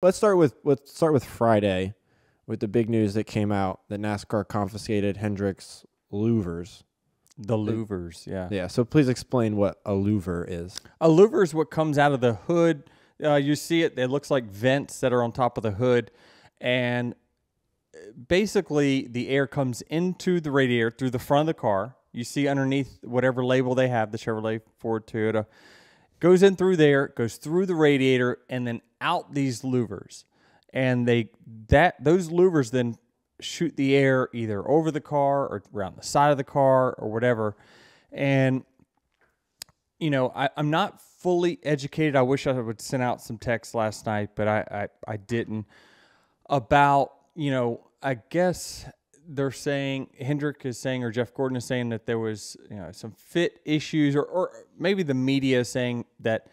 let's start with Friday, with the big news that came out that NASCAR confiscated Hendrick's louvers. The louvers, yeah. Yeah. So please explain what a louver is. A louver is what comes out of the hood. You see it. It looks like vents that are on top of the hood, and basically the air comes into the radiator through the front of the car. You see underneath whatever label they have, the Chevrolet, Ford, Toyota, goes in through there, goes through the radiator, and then out these louvers. And those louvers then shoot the air either over the car or around the side of the car or whatever. And, you know, I'm not fully educated. I wish I would send out some text last night, but I didn't. About, you know, I guess they're saying, Hendrick is saying, or Jeff Gordon is saying that there was, you know, some fit issues, or maybe the media is saying that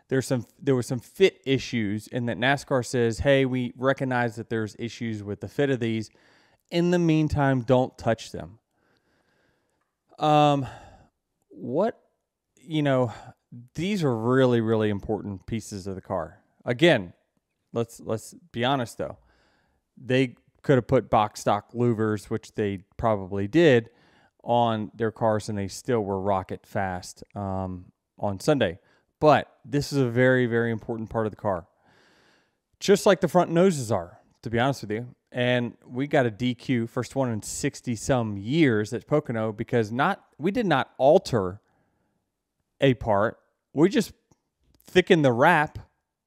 there was some fit issues, and that NASCAR says, hey, we recognize that there's issues with the fit of these. In the meantime, don't touch them. These are really, really important pieces of the car. Again, let's be honest though. They could have put box stock louvers, which they probably did, on their cars, and they still were rocket fast on Sunday. But this is a very, very important part of the car. Just like the front noses are, to be honest with you. And we got a DQ, first one in 60-some years at Pocono, because we did not alter a part. We just thickened the wrap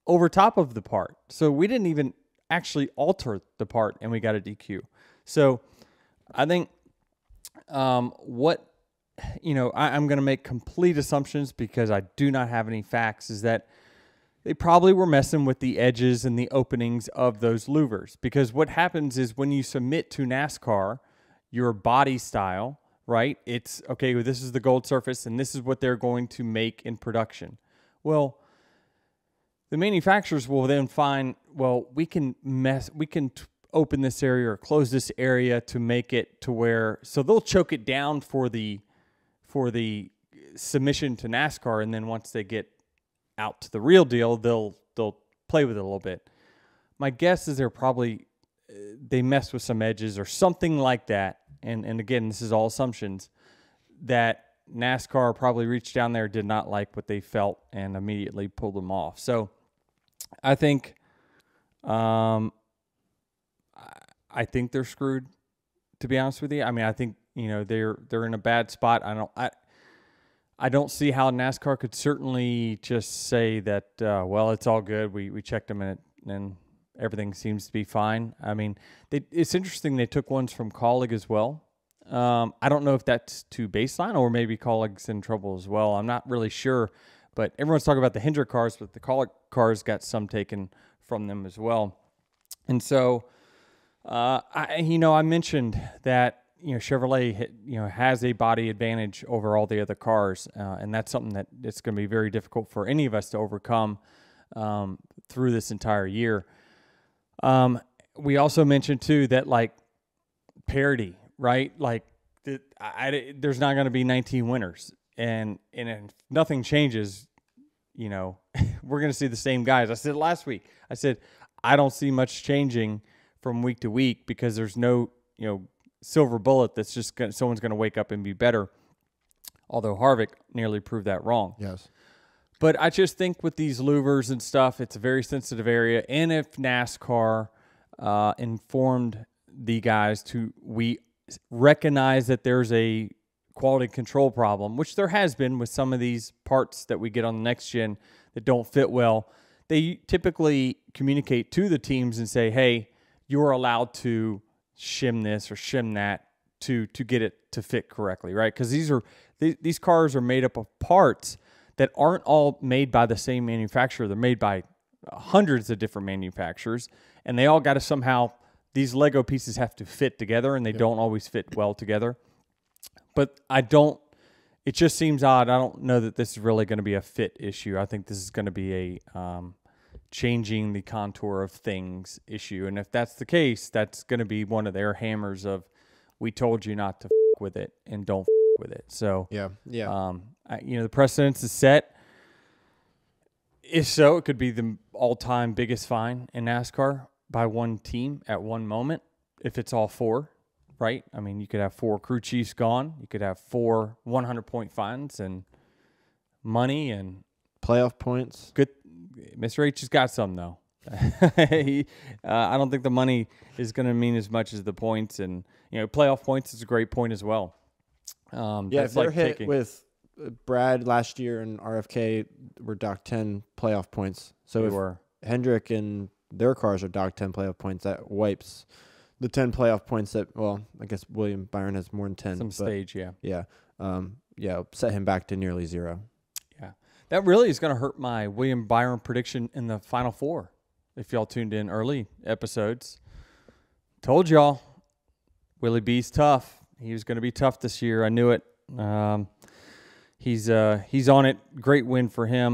over top of the part. So we didn't even actually alter the part, and we got a DQ. So I think I'm going to make complete assumptions because I do not have any facts, is that they probably were messing with the edges and the openings of those louvers. Because what happens is when you submit to NASCAR your body style, right? It's, okay, well, this is the gold surface, and this is what they're going to make in production. Well, the manufacturers will then find, well, we can open this area or close this area to make it to where, so they'll choke it down for the submission to NASCAR, and then once they get out to the real deal, they'll play with it a little bit. My guess is they messed with some edges or something like that. And again, this is all assumptions, that NASCAR probably reached down there, did not like what they felt, and immediately pulled them off. So I think they're screwed, to be honest with you. I mean, I think, you know, they're in a bad spot. I don't see how NASCAR could certainly just say that, well, it's all good. We checked them and everything seems to be fine. I mean, it's interesting they took ones from Colleague as well. I don't know if that's to baseline or maybe Colleague's in trouble as well. I'm not really sure, but everyone's talking about the Hendrick cars, but the Colleague cars got some taken from them as well. And so, I mentioned that, you know, Chevrolet, has a body advantage over all the other cars, and that's something that it's going to be very difficult for any of us to overcome through this entire year. We also mentioned too that, like, parity, right? Like, there's not going to be 19 winners, and if nothing changes, you know, we're going to see the same guys. I said last week, I don't see much changing from week to week because there's no, silver bullet that's just someone's going to wake up and be better. Although Harvick nearly proved that wrong. Yes. But I just think with these louvers and stuff, it's a very sensitive area. And if NASCAR informed the guys we recognize that there's a quality control problem, which there has been with some of these parts that we get on the next gen that don't fit well, they typically communicate to the teams and say, hey, you're allowed to shim this or shim that to get it to fit correctly, right? Because these cars are made up of parts that aren't all made by the same manufacturer. They're made by hundreds of different manufacturers, and they all got to somehow, these Lego pieces have to fit together, and they don't always fit well together. But it just seems odd. I don't know that this is really going to be a fit issue. I think this is going to be a changing the contour of things issue. And if that's the case, that's going to be one of their hammers of, we told you not to with it and don't with it. So yeah. the precedence is set. If so, it could be the all-time biggest fine in NASCAR by one team at one moment, if it's all four, right? I mean, you could have 4 crew chiefs gone. You could have 4 100-point fines and money and playoff points. Good. Mr. H has got some, though. I don't think the money is going to mean as much as the points. And, playoff points is a great point as well. If they're hit with Brad last year and RFK were docked 10 playoff points. So if Hendrick and their cars are docked 10 playoff points, that wipes the 10 playoff points that, well, I guess William Byron has more than 10. Stage, yeah. Yeah. Set him back to nearly 0. Yeah. That really is going to hurt my William Byron prediction in the Final Four. If y'all tuned in early episodes. Told y'all, Willie B's tough. He was going to be tough this year. I knew it. He's on it. Great win for him.